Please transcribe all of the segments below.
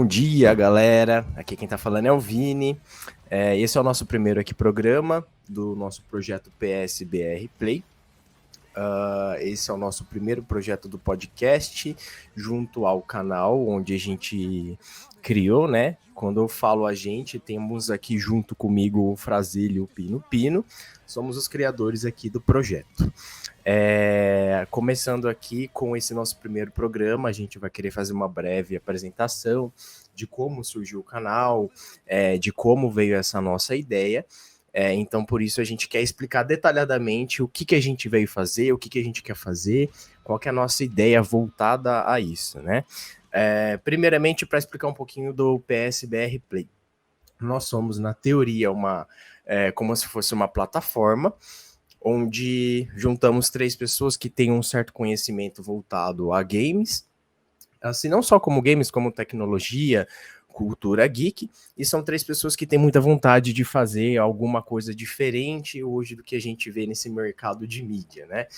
Bom dia, galera. Aqui quem tá falando é o Vini. Esse é o nosso primeiro aqui programa do nosso projeto PSBR Play. Esse é o nosso primeiro projeto do podcast, junto ao canal onde a gente criou, né? Quando eu falo a gente, temos aqui junto comigo o Frazílio e o Pino Pino. Somos os criadores aqui do projeto. Começando aqui com esse nosso primeiro programa, a gente vai querer fazer uma breve apresentação de como surgiu o canal, de como veio essa nossa ideia. Então, por isso, a gente quer explicar detalhadamente o que a gente veio fazer, o que a gente quer fazer, qual que é a nossa ideia voltada a isso, né? Primeiramente, para explicar um pouquinho do PSBR Play. Nós somos, na teoria, como se fosse uma plataforma, onde juntamos 3 pessoas que têm um certo conhecimento voltado a games, assim, não só como games, como tecnologia, cultura geek, e são 3 pessoas que têm muita vontade de fazer alguma coisa diferente hoje do que a gente vê nesse mercado de mídia, né?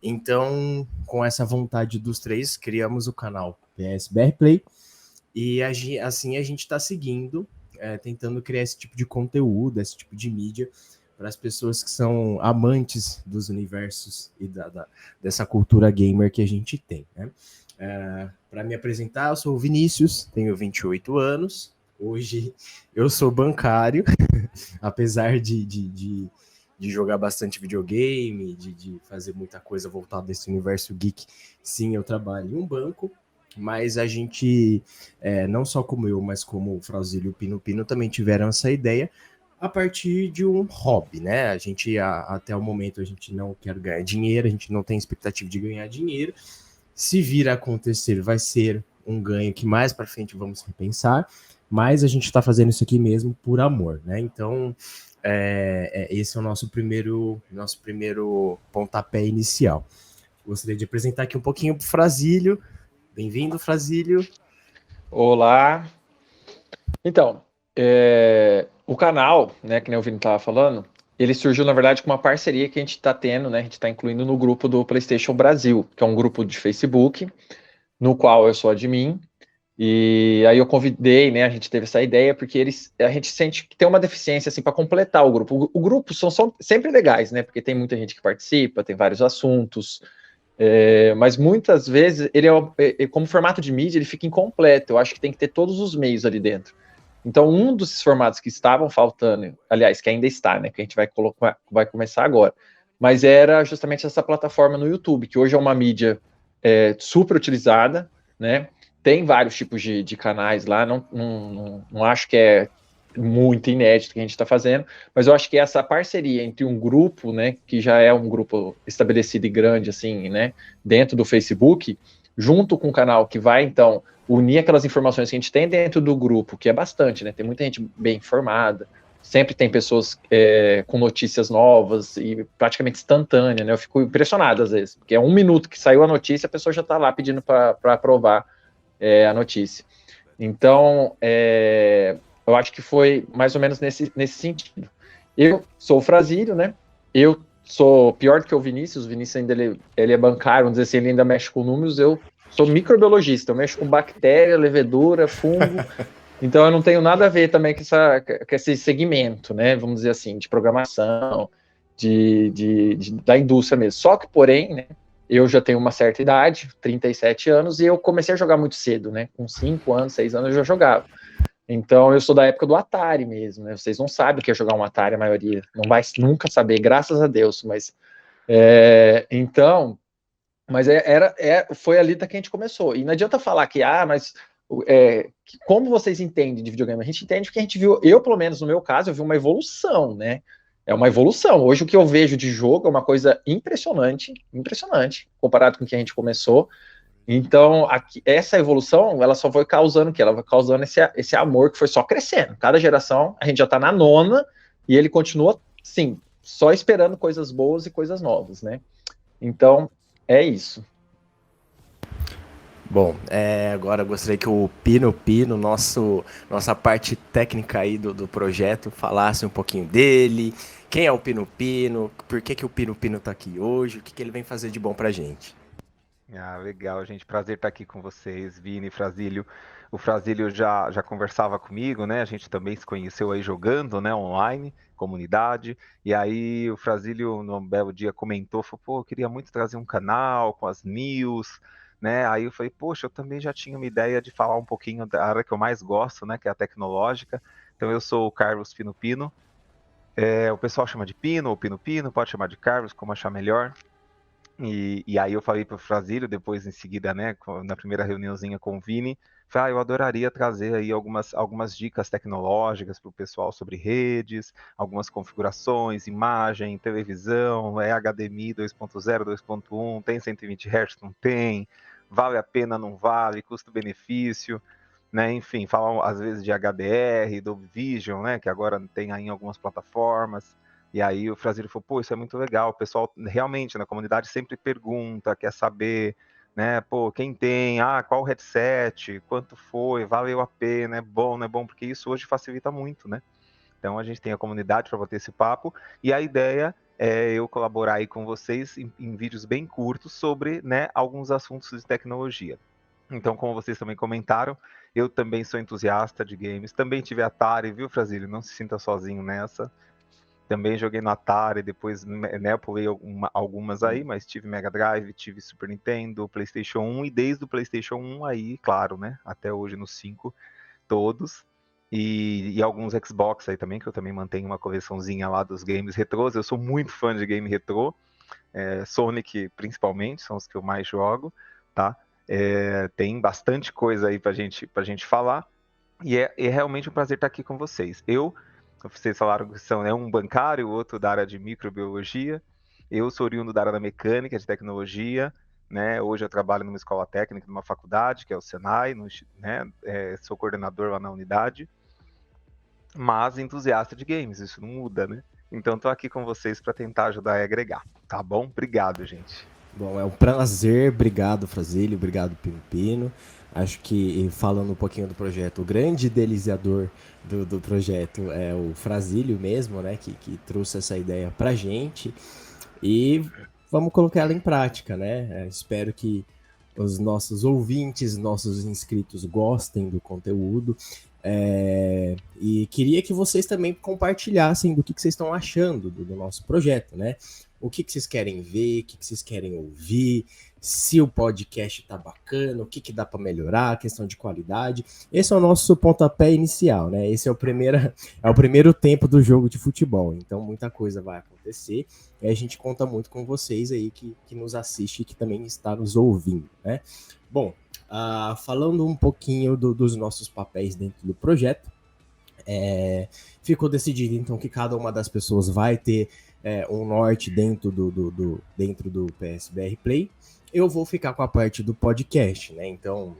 Então, com essa vontade dos 3, criamos o canal PSBR Play, e assim a gente está seguindo, tentando criar esse tipo de conteúdo, esse tipo de mídia, para as pessoas que são amantes dos universos e dessa cultura gamer que a gente tem, né? Para me apresentar, eu sou o Vinícius, tenho 28 anos, hoje eu sou bancário, apesar de jogar bastante videogame, de fazer muita coisa voltada desse universo geek. Sim, eu trabalho em um banco, mas a gente, não só como eu, mas como o Frazílio e o Pino Pino também tiveram essa ideia a partir de um hobby, né? A gente, até o momento, a gente não quer ganhar dinheiro, a gente não tem expectativa de ganhar dinheiro. Se vir a acontecer, vai ser um ganho que mais para frente vamos repensar, mas a gente está fazendo isso aqui mesmo por amor, né? Então, esse é o nosso primeiro pontapé inicial. Gostaria de apresentar aqui um pouquinho para o Frazílio. Bem-vindo, Frazílio. Olá. Então, o canal, né, que nem o Vini estava falando, ele surgiu, na verdade, com uma parceria que a gente está tendo, né, a gente está incluindo no grupo do PlayStation Brasil, que é um grupo de Facebook, no qual eu sou admin, e aí eu convidei, né, a gente teve essa ideia, porque a gente sente que tem uma deficiência, assim, para completar o grupo. O grupo são sempre legais, né, porque tem muita gente que participa, tem vários assuntos, mas muitas vezes, como formato de mídia, ele fica incompleto. Eu acho que tem que ter todos os meios ali dentro. Então, um dos formatos que estavam faltando, aliás, que ainda está, né, que a gente vai começar agora, mas era justamente essa plataforma no YouTube, que hoje é uma mídia super utilizada, né, tem vários tipos de canais lá, não acho que é muito inédito que a gente está fazendo, mas eu acho que essa parceria entre um grupo, né, que já é um grupo estabelecido e grande, assim, né, dentro do Facebook, junto com o canal que vai, então, unir aquelas informações que a gente tem dentro do grupo, que é bastante, né, tem muita gente bem informada, sempre tem pessoas com notícias novas e praticamente instantânea, né, eu fico impressionado às vezes, porque é 1 minuto que saiu a notícia, a pessoa já está lá pedindo para aprovar a notícia. Então, eu acho que foi mais ou menos nesse sentido. Eu sou o Frazílio, né? Eu sou pior do que o Vinícius ainda ele é bancário, vamos dizer assim, ele ainda mexe com números. Eu sou microbiologista, eu mexo com bactéria, levedura, fungo. Então eu não tenho nada a ver também com esse segmento, né? Vamos dizer assim, de programação, da indústria mesmo. Só que, porém, né? Eu já tenho uma certa idade, 37 anos, e eu comecei a jogar muito cedo, né? Com 5 anos, 6 anos eu já jogava. Então, eu sou da época do Atari mesmo, né? Vocês não sabem o que é jogar um Atari, a maioria. Não vai nunca saber, graças a Deus. Mas, então, mas foi ali que a gente começou. E não adianta falar que, mas como vocês entendem de videogame? A gente entende porque a gente viu, eu, pelo menos no meu caso, eu vi uma evolução, né? É uma evolução. Hoje o que eu vejo de jogo é uma coisa impressionante, impressionante, comparado com o que a gente começou. Então, essa evolução, ela só foi causando o quê? Ela vai causando esse amor que foi só crescendo. Cada geração, a gente já está na 9ª, e ele continua, sim, só esperando coisas boas e coisas novas, né? Então, é isso. Bom, agora eu gostaria que o Pino Pino, nossa parte técnica aí do projeto, falasse um pouquinho dele, quem é o Pino Pino, por que o Pino Pino tá aqui hoje, o que ele vem fazer de bom pra gente. Ah, legal, gente. Prazer estar aqui com vocês, Vini, Frazílio. O Frazílio já conversava comigo, né? A gente também se conheceu aí jogando, né? Online, comunidade. E aí o Frazílio, num belo dia, comentou, falou, pô, eu queria muito trazer um canal com as news, né? Aí eu falei, poxa, eu também já tinha uma ideia de falar um pouquinho da área que eu mais gosto, né? Que é a tecnológica. Então eu sou o Carlos Pino Pino. O pessoal chama de Pino ou Pino Pino, pode chamar de Carlos, como achar melhor. E aí eu falei para o Frazílio, depois em seguida, né, na primeira reuniãozinha com o Vini, falei, eu adoraria trazer aí algumas dicas tecnológicas para o pessoal sobre redes, algumas configurações, imagem, televisão, HDMI 2.0, 2.1, tem 120 Hz, não tem, vale a pena, não vale, custo-benefício, né, enfim, falar às vezes de HDR, do Vision, né, que agora tem aí em algumas plataformas. E aí o Frazílio falou, pô, isso é muito legal, o pessoal realmente na comunidade sempre pergunta, quer saber, né, pô, quem tem, qual headset, quanto foi, valeu a pena, é bom, não é bom, porque isso hoje facilita muito, né? Então a gente tem a comunidade para bater esse papo, e a ideia é eu colaborar aí com vocês em vídeos bem curtos sobre, né, alguns assuntos de tecnologia. Então, como vocês também comentaram, eu também sou entusiasta de games, também tive Atari, viu, Frazílio? Não se sinta sozinho nessa. Também joguei no Atari, depois, né, pulei algumas aí, mas tive Mega Drive, tive Super Nintendo, PlayStation 1, e desde o PlayStation 1 aí, claro, né, até hoje no 5, todos. E alguns Xbox aí também, que eu também mantenho uma coleçãozinha lá dos games retrôs. Eu sou muito fã de game retrô, Sonic principalmente, são os que eu mais jogo, tá? Tem bastante coisa aí pra gente falar, e é realmente um prazer estar aqui com vocês. Vocês falaram que são, né, um bancário, o outro da área de microbiologia. Eu sou oriundo da área da mecânica, de tecnologia, né? Hoje eu trabalho numa escola técnica, numa faculdade, que é o Senai, né? Sou coordenador lá na unidade, mas entusiasta de games, isso não muda, né? Então estou aqui com vocês para tentar ajudar e agregar, tá bom? Obrigado, gente. Bom, é um prazer, obrigado Frazílio, obrigado Pino Pino. Acho que, falando um pouquinho do projeto, o grande idealizador do projeto é o Frazílio mesmo, né, que trouxe essa ideia pra gente. E vamos colocar ela em prática, né? Espero que os nossos ouvintes, nossos inscritos gostem do conteúdo. E queria que vocês também compartilhassem do que vocês estão achando do nosso projeto, né? O que vocês querem ver, o que vocês querem ouvir, se o podcast tá bacana, o que dá para melhorar, a questão de qualidade. Esse é o nosso pontapé inicial, né? Esse é o primeiro tempo do jogo de futebol, então muita coisa vai acontecer e a gente conta muito com vocês aí que nos assiste e que também está nos ouvindo, né? Bom, falando um pouquinho dos nossos papéis dentro do projeto, ficou decidido então que cada uma das pessoas vai ter um norte dentro do PSBR Play. Eu vou ficar com a parte do podcast, né? Então,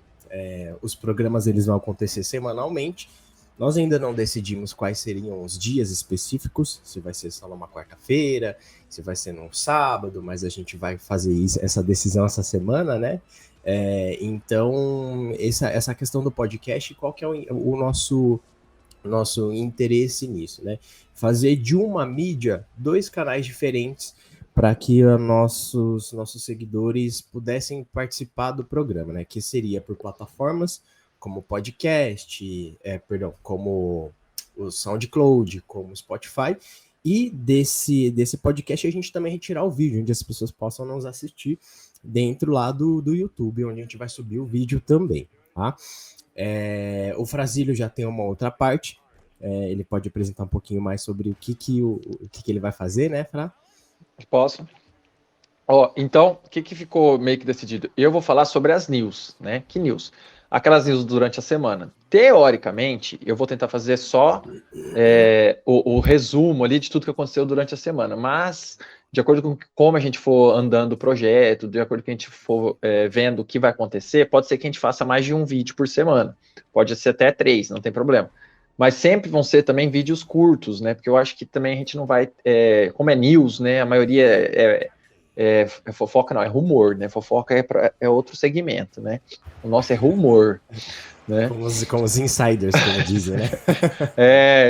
os programas eles vão acontecer semanalmente. Nós ainda não decidimos quais seriam os dias específicos, se vai ser só numa quarta-feira, se vai ser num sábado, mas a gente vai fazer essa decisão essa semana, né? Então, essa questão do podcast, qual que é o nosso interesse nisso, né? Fazer de uma mídia 2 canais diferentes para que nossos seguidores pudessem participar do programa, né? Que seria por plataformas como podcast, como o SoundCloud, como o Spotify, e desse podcast a gente também retirar o vídeo, onde as pessoas possam nos assistir dentro lá do YouTube, onde a gente vai subir o vídeo também, tá? O Frazílio já tem uma outra parte, ele pode apresentar um pouquinho mais sobre o que ele vai fazer, né, Fra? Posso? Então, o que ficou meio que decidido? Eu vou falar sobre as news, né? Que news? Aquelas news durante a semana. Teoricamente, eu vou tentar fazer só o resumo ali de tudo que aconteceu durante a semana, mas de acordo com como a gente for andando o projeto, de acordo com que a gente for vendo o que vai acontecer, pode ser que a gente faça mais de um vídeo por semana, pode ser até 3, não tem problema. Mas sempre vão ser também vídeos curtos, né? Porque eu acho que também a gente não vai, como é news, né? A maioria fofoca não, é rumor, né? Fofoca é outro segmento, né? O nosso é rumor, né? Como os insiders, como dizem, né?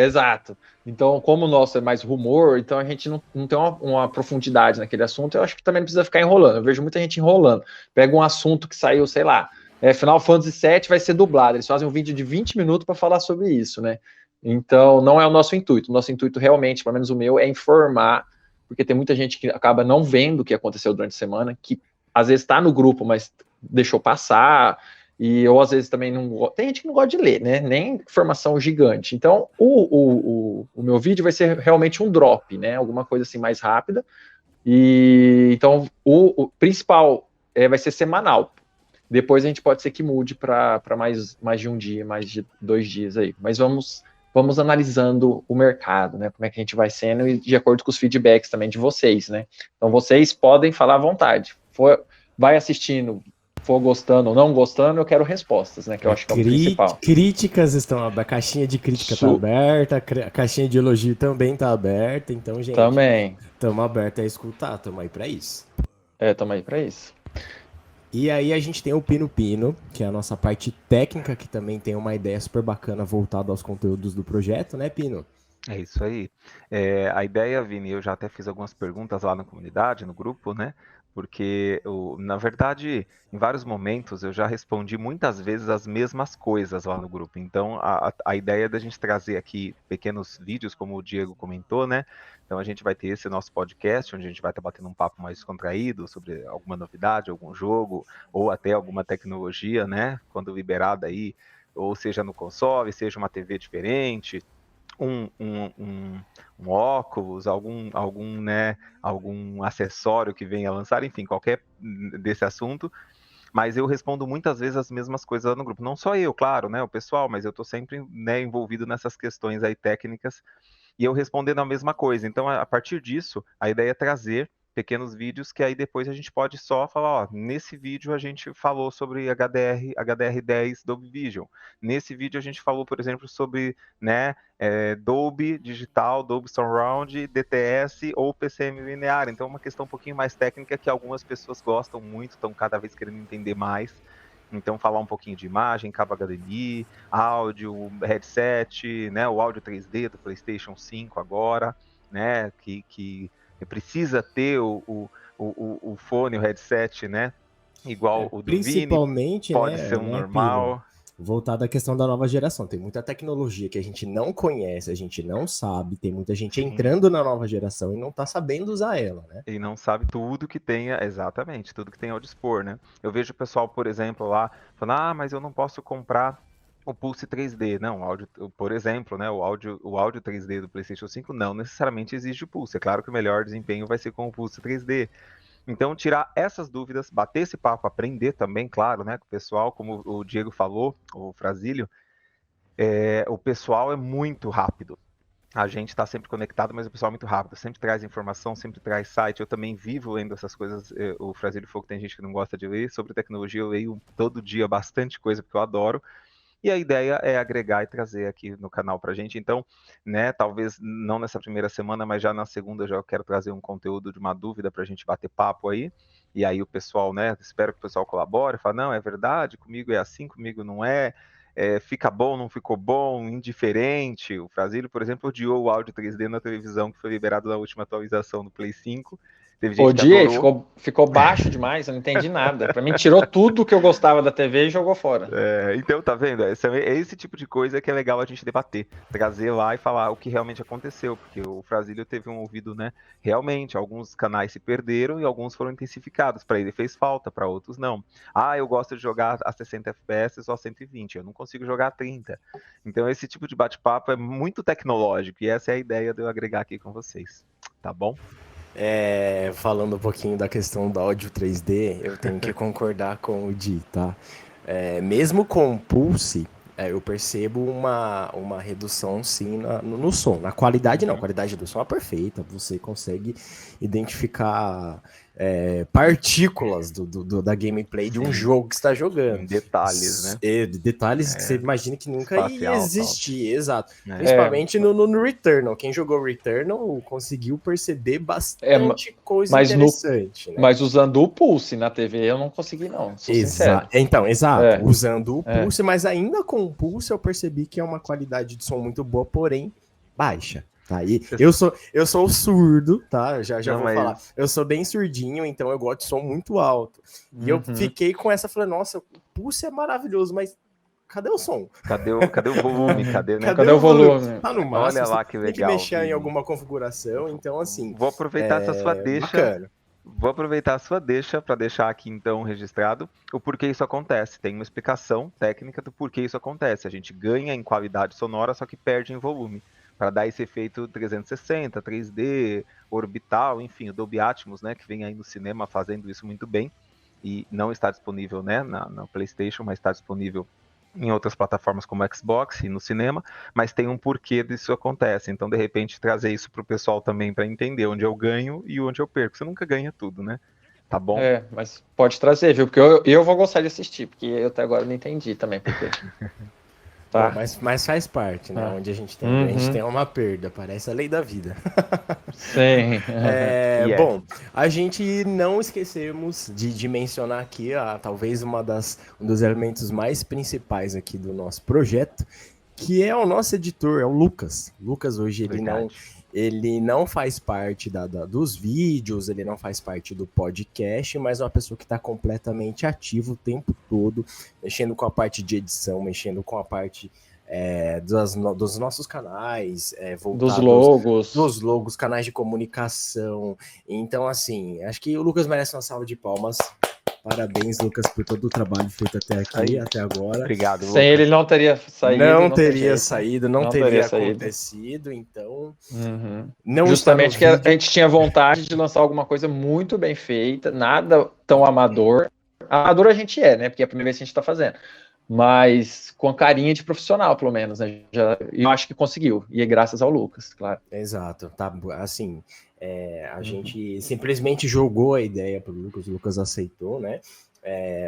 Exato. Então, como o nosso é mais rumor, então a gente não tem uma profundidade naquele assunto, eu acho que também não precisa ficar enrolando. Eu vejo muita gente enrolando. Pega um assunto que saiu, sei lá, Final Fantasy VII vai ser dublado. Eles fazem um vídeo de 20 minutos para falar sobre isso, né? Então, não é o nosso intuito. O nosso intuito realmente, pelo menos o meu, é informar, porque tem muita gente que acaba não vendo o que aconteceu durante a semana, que às vezes está no grupo, mas deixou passar, e eu às vezes também não... Tem gente que não gosta de ler, né? Nem informação gigante. Então, o meu vídeo vai ser realmente um drop, né? Alguma coisa assim mais rápida. E então, o principal vai ser semanal. Depois a gente pode ser que mude para mais de um dia, mais de 2 dias aí. Mas vamos analisando o mercado, né? Como é que a gente vai sendo e de acordo com os feedbacks também de vocês, né? Então vocês podem falar à vontade. Vai assistindo, for gostando ou não gostando, eu quero respostas, né? Que eu acho que é o principal. Críticas estão abertas, a caixinha de crítica está aberta, a caixinha de elogio também está aberta, então, gente, também estamos abertos a escutar, estamos aí para isso. Estamos aí para isso. E aí a gente tem o Pino Pino, que é a nossa parte técnica, que também tem uma ideia super bacana voltada aos conteúdos do projeto, né, Pino? É isso aí. A ideia, Vini, eu já até fiz algumas perguntas lá na comunidade, no grupo, né? Porque, na verdade, em vários momentos eu já respondi muitas vezes as mesmas coisas lá no grupo. Então, a ideia da gente trazer aqui pequenos vídeos, como o Diego comentou, né? Então, a gente vai ter esse nosso podcast, onde a gente vai estar batendo um papo mais descontraído sobre alguma novidade, algum jogo, ou até alguma tecnologia, né? Quando liberada aí, ou seja no console, seja uma TV diferente, um óculos, algum acessório que venha a lançar, enfim, qualquer desse assunto, mas eu respondo muitas vezes as mesmas coisas lá no grupo. Não só eu, claro, né, o pessoal, mas eu estou sempre, né, envolvido nessas questões aí técnicas e eu respondendo a mesma coisa. Então, a partir disso, a ideia é trazer pequenos vídeos que aí depois a gente pode só falar, ó, nesse vídeo a gente falou sobre HDR10 Dolby Vision. Nesse vídeo a gente falou, por exemplo, sobre, né, Dolby Digital, Dolby Surround, DTS ou PCM linear. Então, uma questão um pouquinho mais técnica que algumas pessoas gostam muito, estão cada vez querendo entender mais. Então, falar um pouquinho de imagem, cabo HDMI, áudio, headset, né, o áudio 3D do PlayStation 5 agora, né, que precisa ter o fone, o headset, né, igual o do principalmente, Vini, pode né, ser um normal. Pino? Voltado à questão da nova geração. Tem muita tecnologia que a gente não conhece, a gente não sabe, tem muita gente entrando na nova geração e não tá sabendo usar ela, né? E não sabe tudo que tenha, exatamente, tudo que tem ao dispor, né? Eu vejo o pessoal, por exemplo, lá, falando, mas eu não posso comprar o Pulse 3D. Não, áudio, por exemplo, né, o áudio 3D do PlayStation 5 não necessariamente exige o Pulse. É claro que o melhor desempenho vai ser com o Pulse 3D. Então, tirar essas dúvidas, bater esse papo, aprender também, claro, né, com o pessoal, como o Diego falou, o Frazílio, o pessoal é muito rápido. A gente está sempre conectado, mas o pessoal é muito rápido, sempre traz informação, sempre traz site. Eu também vivo lendo essas coisas. O Frazílio falou que tem gente que não gosta de ler. Sobre tecnologia, eu leio todo dia bastante coisa, porque eu adoro. E a ideia é agregar e trazer aqui no canal pra gente. Então, né, talvez não nessa primeira semana, mas já na segunda eu já quero trazer um conteúdo de uma dúvida pra gente bater papo aí. E aí o pessoal, né, espero que o pessoal colabore, fala, não, é verdade, comigo é assim, comigo não é. Fica bom, não ficou bom, indiferente. O Frazílio, por exemplo, odiou o áudio 3D na televisão que foi liberado na última atualização do Play 5. Teve gente Odiei, ficou baixo demais, eu não entendi nada. Pra mim, tirou tudo que eu gostava da TV e jogou fora. Então, tá vendo? É esse tipo de coisa que é legal a gente debater, trazer lá e falar o que realmente aconteceu, porque o Frazílio teve um ouvido, né? Realmente, alguns canais se perderam e alguns foram intensificados. Para ele fez falta, para outros não. Eu gosto de jogar a 60 FPS ou a 120, eu não consigo jogar a 30. Então, esse tipo de bate-papo é muito tecnológico e essa é a ideia de eu agregar aqui com vocês, tá bom? Falando um pouquinho da questão do áudio 3D, eu tenho que concordar com o Di, tá? Mesmo com o Pulse, eu percebo uma redução sim no som. Na qualidade não, a qualidade do som é perfeita, você consegue identificar partículas da gameplay de um jogo que está jogando. Em detalhes, né? Detalhes que você imagina que nunca ia existir, exato. Principalmente no Returnal. Quem jogou Returnal conseguiu perceber bastante coisa interessante. Né? Mas usando o Pulse na TV eu não consegui não, sou sincero. Então, exato. Usando o Pulse, mas ainda com o Pulse eu percebi que é uma qualidade de som muito boa, porém baixa. Tá? E eu sou surdo, tá? Já Não, vou falar. Eu sou bem surdinho, então eu gosto de som muito alto. E eu fiquei com essa, falei, nossa, o Pulse é maravilhoso, mas cadê o som? Cadê o volume? Cadê, né? Cadê o volume? Tá no máximo, Olha lá que tem que legal, mexer em Vini. alguma configuração, então assim... Vou aproveitar essa sua deixa. Bacana. Vou aproveitar a sua deixa para deixar aqui então registrado o porquê isso acontece. Tem uma explicação técnica do porquê isso acontece. A gente ganha em qualidade sonora, só que perde em volume. Para dar esse efeito 360, 3D, orbital, enfim, o Dolby Atmos, né, que vem aí no cinema fazendo isso muito bem e não está disponível, né, na PlayStation, mas está disponível em outras plataformas como Xbox e no cinema, mas tem um porquê disso acontece. Então, de repente, trazer isso para o pessoal também para entender onde eu ganho e onde eu perco. Você nunca ganha tudo, né? Tá bom? Mas pode trazer, viu? Porque eu vou gostar de assistir, porque eu até agora não entendi também porque. Tá. Bom, mas faz parte, né? Onde a gente tem uma perda, parece a lei da vida. Sim. Bom, a gente não esquecemos de mencionar aqui, talvez um dos elementos mais principais aqui do nosso projeto, que é o nosso editor, é o Lucas. Lucas hoje ele não faz parte dos vídeos, ele não faz parte do podcast, mas é uma pessoa que está completamente ativa o tempo todo, mexendo com a parte de edição, mexendo com a parte dos nossos canais, dos logos. Dos logos, canais de comunicação. Então, assim, acho que o Lucas merece uma salva de palmas. Parabéns, Lucas, por todo o trabalho feito até aqui, até agora. Obrigado, Lucas. Sem ele não teria saído. Não teria acontecido, então... Justamente que a gente tinha vontade de lançar alguma coisa muito bem feita, nada tão amador. Amador a gente né? Porque é a primeira vez que a gente está fazendo. Mas com a carinha de profissional, pelo menos, né? Eu acho que conseguiu, e é graças ao Lucas, claro. Exato, tá, assim... a gente simplesmente jogou a ideia pro Lucas, o Lucas aceitou, né?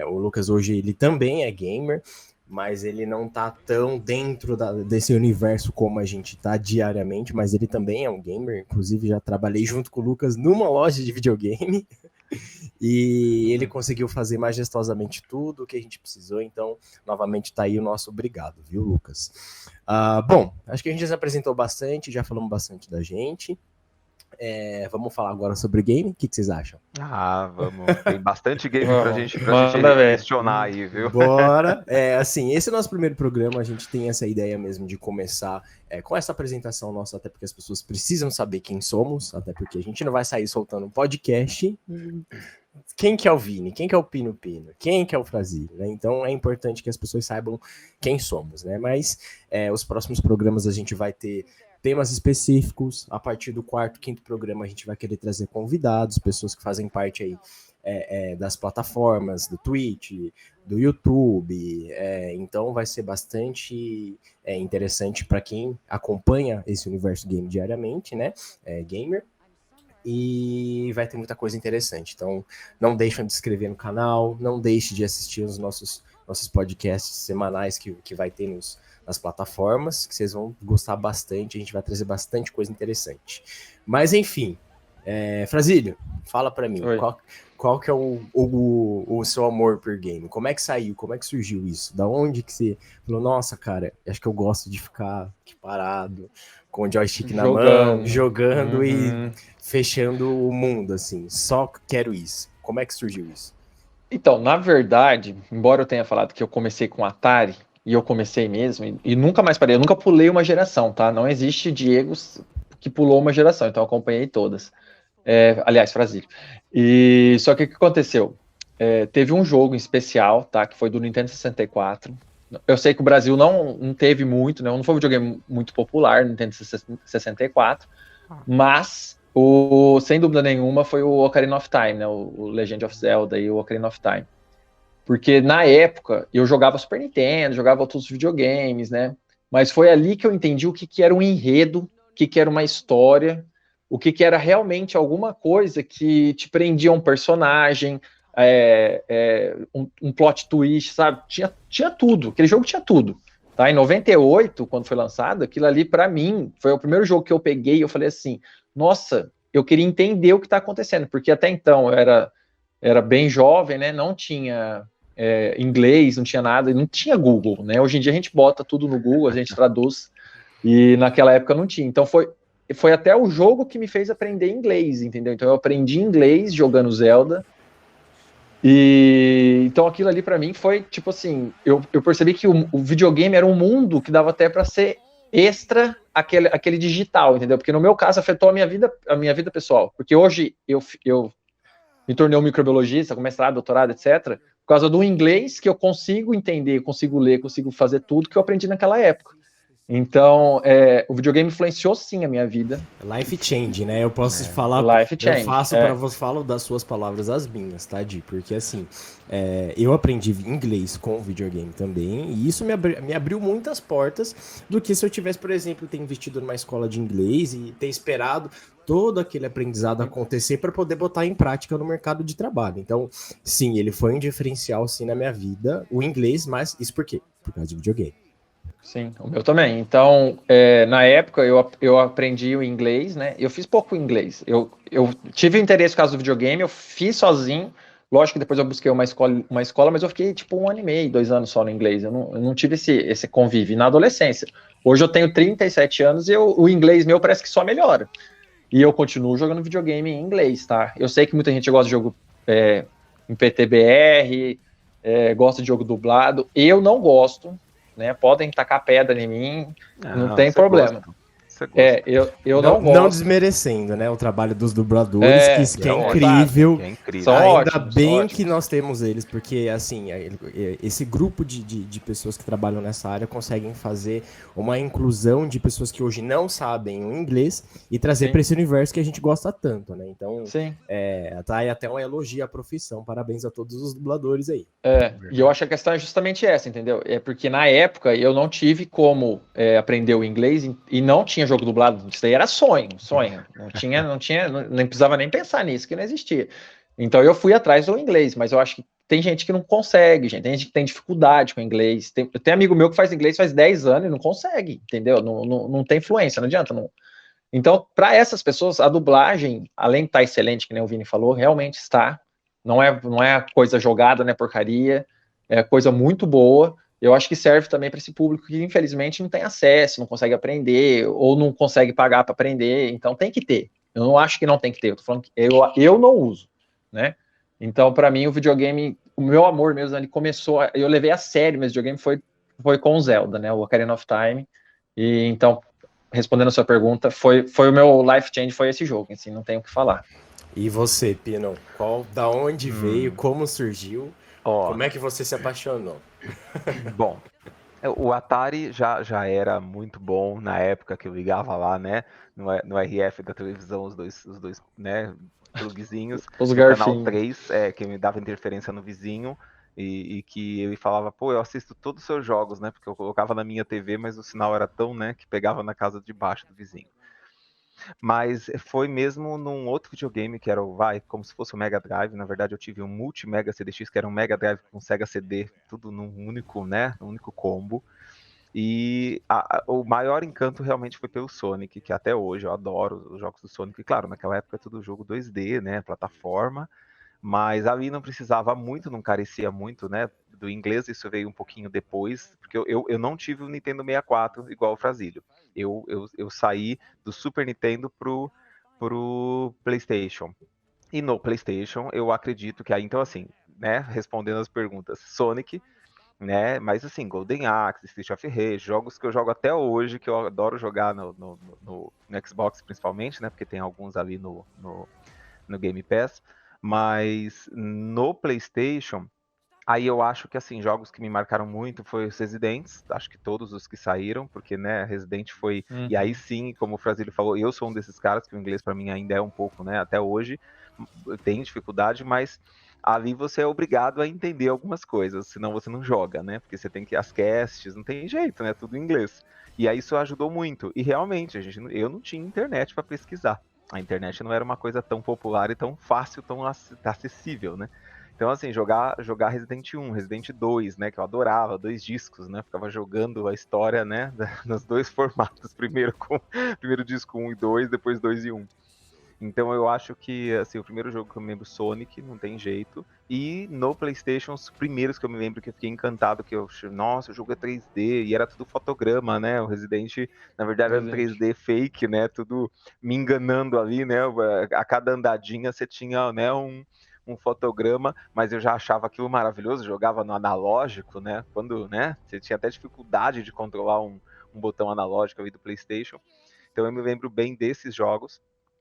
O Lucas hoje, ele também é gamer, mas ele não tá tão dentro desse universo como a gente tá diariamente, mas ele também é um gamer, inclusive já trabalhei junto com o Lucas numa loja de videogame, e ele conseguiu fazer majestosamente tudo o que a gente precisou, então, novamente tá aí o nosso obrigado, viu, Lucas? Bom, acho que a gente já se apresentou bastante, já falamos bastante da gente. Vamos falar agora sobre game. O que vocês acham? Vamos. Tem bastante game pra gente questionar aí, viu? Bora. Assim, esse é o nosso primeiro programa. A gente tem essa ideia mesmo de começar com essa apresentação nossa, até porque as pessoas precisam saber quem somos, até porque a gente não vai sair soltando um podcast. Quem que é o Vini? Quem que é o Pino Pino? Quem que é o Frazilho? Né? Então é importante que as pessoas saibam quem somos, né? Mas os próximos programas a gente vai ter temas específicos. A partir do quarto, quinto programa a gente vai querer trazer convidados, pessoas que fazem parte aí das plataformas, do Twitch, do YouTube. Então vai ser bastante interessante para quem acompanha esse universo game diariamente, né? Gamer. E vai ter muita coisa interessante. Então, não deixem de se inscrever no canal, não deixe de assistir os nossos podcasts semanais que vai ter nas plataformas, que vocês vão gostar bastante, a gente vai trazer bastante coisa interessante. Mas, enfim, Frazilho, fala pra mim, qual que é o seu amor por game? Como é que saiu? Como é que surgiu isso? Da onde que você falou, nossa, cara, acho que eu gosto de ficar aqui parado, com o joystick na mão, jogando e fechando o mundo, assim, só quero isso. Como é que surgiu isso? Então, na verdade, embora eu tenha falado que eu comecei com Atari, e eu comecei mesmo, e nunca mais parei, eu nunca pulei uma geração, tá? Não existe Diego que pulou uma geração, então eu acompanhei todas. Aliás, Frazilho. E só que o que aconteceu? Teve um jogo em especial, tá? Que foi do Nintendo 64. Eu sei que o Brasil não teve muito, né? Não foi um videogame muito popular, Nintendo 64, mas sem dúvida nenhuma foi o Ocarina of Time, né? O Legend of Zelda e o Ocarina of Time. Porque na época eu jogava Super Nintendo, jogava outros videogames, né? Mas foi ali que eu entendi o que era um enredo, o que era uma história, o que era realmente alguma coisa que te prendia a um personagem, um plot twist, sabe? Tinha tudo, aquele jogo tinha tudo. Tá? Em 98, quando foi lançado, aquilo ali, para mim, foi o primeiro jogo que eu peguei e eu falei assim, nossa, eu queria entender o que está acontecendo, porque até então eu era bem jovem, né? Não tinha inglês, não tinha nada, não tinha Google, né? Hoje em dia a gente bota tudo no Google, a gente traduz, e naquela época não tinha. Então foi foi até o jogo que me fez aprender inglês, entendeu? Então eu aprendi inglês jogando Zelda. E então aquilo ali pra mim foi tipo assim, eu percebi que o videogame era um mundo que dava até pra ser extra aquele digital, entendeu? Porque no meu caso afetou a minha vida pessoal. Porque hoje eu me tornei um microbiologista, com mestrado, doutorado, etc., por causa do inglês que eu consigo entender, consigo ler, consigo fazer tudo que eu aprendi naquela época. Então, o videogame influenciou sim a minha vida. Life change, né? Eu posso falar, Life change. eu faço para você, falo das suas palavras as minhas, tá, Di? Porque assim, eu aprendi inglês com videogame também, e isso me abriu muitas portas do que se eu tivesse, por exemplo, ter investido numa escola de inglês e ter esperado todo aquele aprendizado acontecer para poder botar em prática no mercado de trabalho. Então, sim, ele foi um diferencial, sim, na minha vida, o inglês, mas isso por quê? Por causa de videogame. Sim, o meu também. Então, na época, eu aprendi o inglês, né? Eu fiz pouco inglês. Eu tive interesse por causa do videogame, eu fiz sozinho. Lógico que depois eu busquei uma escola, mas eu fiquei tipo 1 ano e meio, 2 anos só no inglês. Eu não tive esse convívio na adolescência. Hoje eu tenho 37 anos e o inglês meu parece que só melhora. E eu continuo jogando videogame em inglês, tá? Eu sei que muita gente gosta de jogo em PTBR, gosta de jogo dublado. Eu não gosto, né? Podem tacar pedra em mim, não tem problema. Eu não gosto. Não desmerecendo, né, o trabalho dos dubladores, que é incrível. São Ainda ótimos, bem que nós temos eles, porque assim, esse grupo de pessoas que trabalham nessa área conseguem fazer uma inclusão de pessoas que hoje não sabem o inglês e trazer para esse universo que a gente gosta tanto, né? Então, tá aí até um elogio à profissão. Parabéns a todos os dubladores aí. E eu acho que a questão é justamente essa, entendeu? É porque na época eu não tive como aprender o inglês e não tinha jogo dublado. Isso daí era sonho. Nem precisava nem pensar nisso, que não existia. Então eu fui atrás do inglês, mas eu acho que tem gente que não consegue, gente. Tem gente que tem dificuldade com inglês. Tem amigo meu que faz inglês faz 10 anos e não consegue, entendeu? Não tem fluência, não adianta. Não. Então, para essas pessoas, a dublagem, além de estar excelente, que nem o Vini falou, realmente está. Não é coisa jogada, não é porcaria, é coisa muito boa. Eu acho que serve também para esse público que, infelizmente, não tem acesso, não consegue aprender, ou não consegue pagar para aprender, então tem que ter. Eu não acho que não tem que ter, eu tô falando que eu não uso, né? Então, para mim, o videogame, o meu amor mesmo, ele começou, eu levei a sério, mas o videogame foi com o Zelda, né? O Ocarina of Time. E então, respondendo a sua pergunta, foi o meu life change, foi esse jogo, assim, não tenho o que falar. E você, Pino? Da onde veio? Como surgiu? Como é que você se apaixonou? Bom, o Atari já era muito bom na época que eu ligava lá, né? No RF da televisão, os dois né, plugzinhos. Os no garfinhos. Canal 3, que me dava interferência no vizinho. E que ele falava, pô, eu assisto todos os seus jogos, né? Porque eu colocava na minha TV, mas o sinal era tão, né, que pegava na casa de baixo do vizinho. Mas foi mesmo num outro videogame que era como se fosse o Mega Drive. Na verdade, eu tive um Multi-Mega CDX, que era um Mega Drive com Sega CD, tudo num único, né? Num único combo. E o maior encanto realmente foi pelo Sonic, que até hoje eu adoro os jogos do Sonic. E claro, naquela época é tudo jogo 2D, né? Plataforma. Mas ali não precisava muito, não carecia muito, né? Do inglês, isso veio um pouquinho depois, porque eu não tive o Nintendo 64 igual o Frasílio. Eu saí do Super Nintendo pro PlayStation. E no PlayStation, eu acredito que aí, então, assim, né? Respondendo as perguntas, Sonic, né? Mas assim, Golden Axe, Street of Rage, jogos que eu jogo até hoje, que eu adoro jogar no Xbox, principalmente, né? Porque tem alguns ali no Game Pass. Mas no PlayStation, aí eu acho que assim, jogos que me marcaram muito foi os Residents, acho que todos os que saíram, porque né, Resident foi, e aí sim, como o Frasílio falou, eu sou um desses caras que o inglês para mim ainda é um pouco, né, até hoje tem dificuldade, mas ali você é obrigado a entender algumas coisas, senão você não joga, né, porque você tem que as casts, não tem jeito, né, tudo em inglês. E aí isso ajudou muito, e realmente, eu não tinha internet para pesquisar. A internet não era uma coisa tão popular e tão fácil, tão acessível, né? Então, assim, jogar Resident 1, Resident 2, né? Que eu adorava, 2 discos, né? Ficava jogando a história, né? Nos dois formatos. Primeiro disco 1 e 2, depois 2 e 1. Então eu acho que, assim, o primeiro jogo que eu me lembro, Sonic, não tem jeito. E no PlayStation, os primeiros que eu me lembro que eu fiquei encantado, nossa, o jogo é 3D e era tudo fotograma, né? O Resident, na verdade, era um 3D fake, né? Tudo me enganando ali, né? A cada andadinha você tinha, né, um fotograma, mas eu já achava aquilo maravilhoso, jogava no analógico, né? Quando, né? Você tinha até dificuldade de controlar um botão analógico ali do PlayStation. Então eu me lembro bem desses jogos.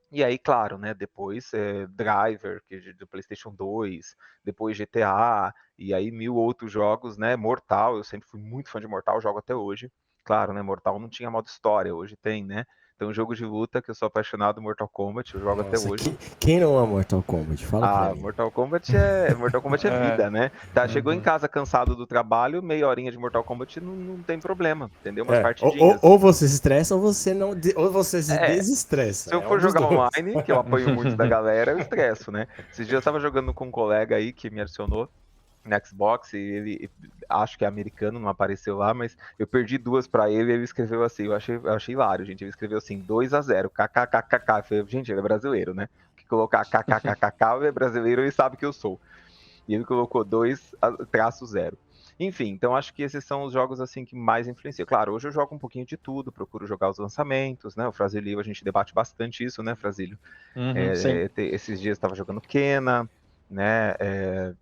E aí, claro, né, depois Driver, do PlayStation 2, depois GTA, e aí 1000 outros jogos, né, Mortal, eu sempre fui muito fã de Mortal, jogo até hoje. Claro, né, Mortal não tinha modo história, hoje tem, né? Então, jogo de luta que eu sou apaixonado, Mortal Kombat, eu jogo até hoje. Quem não ama Mortal Kombat? Fala pra mim. Mortal Kombat é vida, né? Tá, chegou em casa cansado do trabalho, meia horinha de Mortal Kombat não tem problema, entendeu? Umas partidinhas. Ou você se estressa ou você não, ou você se desestressa. Se eu for jogar online, que eu apoio muito da galera, eu estresso, né? Esses dias eu tava jogando com um colega aí que me adicionou no Xbox e ele, acho que é americano, não apareceu lá, mas eu perdi 2 pra ele e ele escreveu assim, eu achei hilário, gente, ele escreveu assim, 2-0, kkkk, eu falei, gente, ele é brasileiro, né? Que colocar kkkk, ele é brasileiro, ele sabe que eu sou. E ele colocou 2-0. Enfim, então acho que esses são os jogos assim que mais influenciam. Claro, hoje eu jogo um pouquinho de tudo, procuro jogar os lançamentos, né? O Frazilio, a gente debate bastante isso, né, Frazilio? Esses dias eu estava jogando Kena, né?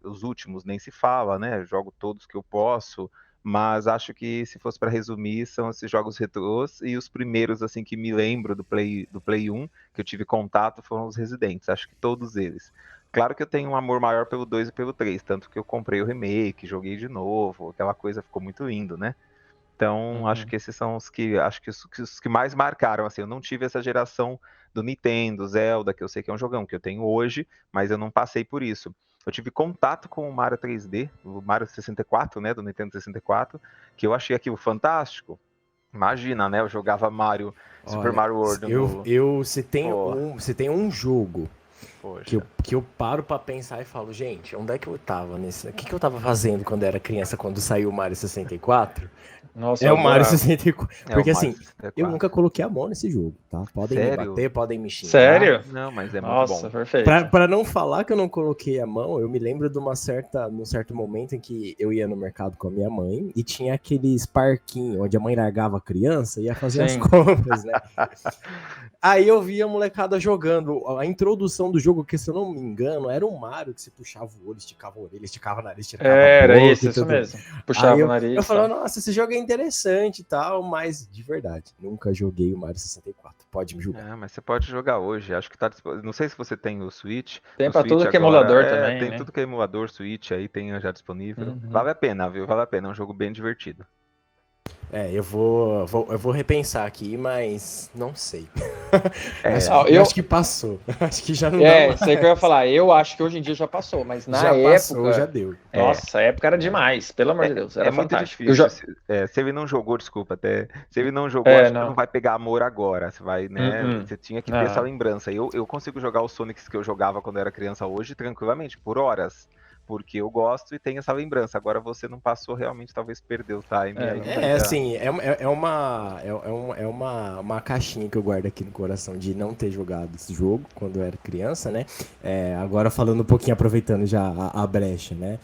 Os últimos nem se fala, né? Eu jogo todos que eu posso, mas acho que se fosse para resumir, são esses jogos retrôs e os primeiros assim que me lembro do Play 1, que eu tive contato, foram os Residentes, acho que todos eles. Claro que eu tenho um amor maior pelo 2 e pelo 3, tanto que eu comprei o remake, joguei de novo, aquela coisa ficou muito lindo, né? Então, acho que esses são os que mais marcaram, assim, eu não tive essa geração do Nintendo, Zelda, que eu sei que é um jogão que eu tenho hoje, mas eu não passei por isso. Eu tive contato com o Mario 3D, o Mario 64, né, do Nintendo 64, que eu achei aquilo fantástico. Imagina, né, eu jogava Mario, Super Mario World Você tem um jogo Poxa. que eu paro pra pensar e falo, gente, onde é que eu tava nesse... O que eu tava fazendo quando era criança, quando saiu o Mario 64? Nossa, é o Mario 64. Porque Mario assim, 64. eu nunca coloquei a mão nesse jogo, tá? Podem me bater, podem me xingar. Sério? Não, mas é Nossa, muito bom. Perfeito. Pra não falar que eu não coloquei a mão, eu me lembro de num certo momento em que eu ia no mercado com a minha mãe e tinha aqueles parquinhos onde a mãe largava a criança e ia fazer as compras, né? Aí eu via a molecada jogando. A introdução do jogo, que se eu não me engano, era um Mario que se puxava o olho, esticava a orelha, esticava o nariz, esticava a boca. Era isso mesmo. Puxava o nariz. Eu falava, nossa, esse jogo é interessante e tal, mas de verdade, nunca joguei o Mario 64. Pode me julgar. Mas você pode jogar hoje. Acho que tá disponível. Não sei se você tem o Switch. Tem pra tudo que é emulador também. Tem né? tudo que é emulador, Switch aí tem já disponível. Vale a pena, viu? Vale a pena. É um jogo bem divertido. Eu vou repensar aqui, mas não sei. Eu acho que passou. Acho que já não dá mais. Sei que eu ia falar. Eu acho que hoje em dia já passou, mas na época... Passou, já deu. Nossa, a época era demais, pelo amor de Deus. Era fantástico. Muito difícil. Se ele não jogou, desculpa, até. Se ele não jogou, acho que não vai pegar amor agora. Você vai, né? Você tinha que ter essa lembrança. Eu consigo jogar os Sonics que eu jogava quando eu era criança hoje tranquilamente, por horas. Porque eu gosto e tenho essa lembrança. Agora você não passou, realmente talvez perdeu o time. Assim, é uma caixinha que eu guardo aqui no coração de não ter jogado esse jogo quando eu era criança, né? Agora falando um pouquinho, aproveitando já a brecha, né?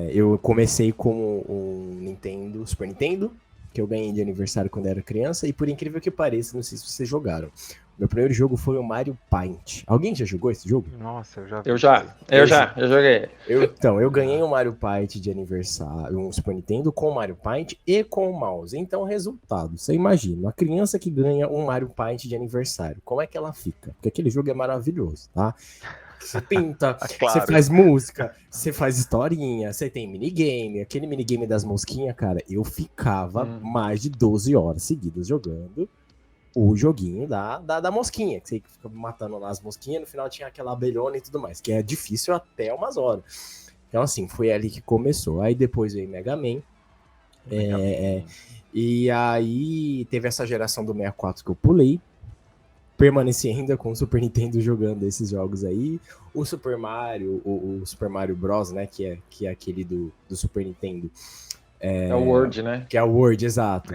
Eu comecei com um Super Nintendo, que eu ganhei de aniversário quando eu era criança, e por incrível que pareça, não sei se vocês jogaram. Meu primeiro jogo foi o Mario Paint. Alguém já jogou esse jogo? Nossa, eu joguei. Eu ganhei um Mario Paint de aniversário, um Super Nintendo com o Mario Paint e com o mouse. Então, resultado, você imagina, uma criança que ganha um Mario Paint de aniversário, como é que ela fica? Porque aquele jogo é maravilhoso, tá? Você pinta, Você faz música, você faz historinha, você tem minigame, aquele minigame das mosquinhas, cara, eu ficava mais de 12 horas seguidas jogando o joguinho da mosquinha, que você fica matando lá as mosquinhas, no final tinha aquela abelhona e tudo mais, que é difícil até umas horas. Então, assim, foi ali que começou. Aí depois veio Mega Man. E aí teve essa geração do 64 que eu pulei. Permaneci ainda com o Super Nintendo jogando esses jogos aí. O Super Mario, o Super Mario Bros, né, que é aquele do Super Nintendo. É o World, né? Que é o World, exato.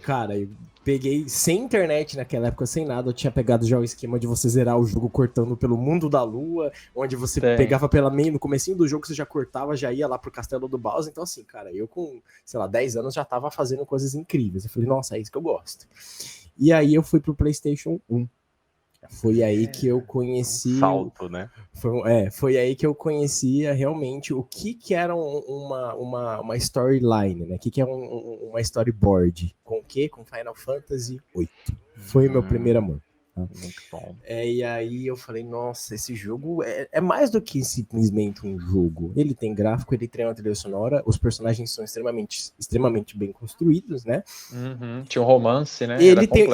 Cara, eu peguei sem internet naquela época, sem nada. Eu tinha pegado já o esquema de você zerar o jogo cortando pelo mundo da lua, onde você pegava pela meio, no comecinho do jogo você já cortava, já ia lá pro castelo do Bowser. Então assim, cara, eu com, sei lá, 10 anos já tava fazendo coisas incríveis. Eu falei, nossa, é isso que eu gosto. E aí eu fui pro PlayStation 1. Foi aí que eu conheci... Salto, né? Foi aí que eu conhecia realmente o que era uma storyline, né? O que é uma storyboard. Com o quê? Com Final Fantasy VIII. Foi o meu primeiro amor. Tá? Muito bom. E aí eu falei, nossa, esse jogo é mais do que simplesmente um jogo. Ele tem gráfico, ele tem uma trilha sonora, os personagens são extremamente bem construídos, né? Tinha um romance, né? E ele tem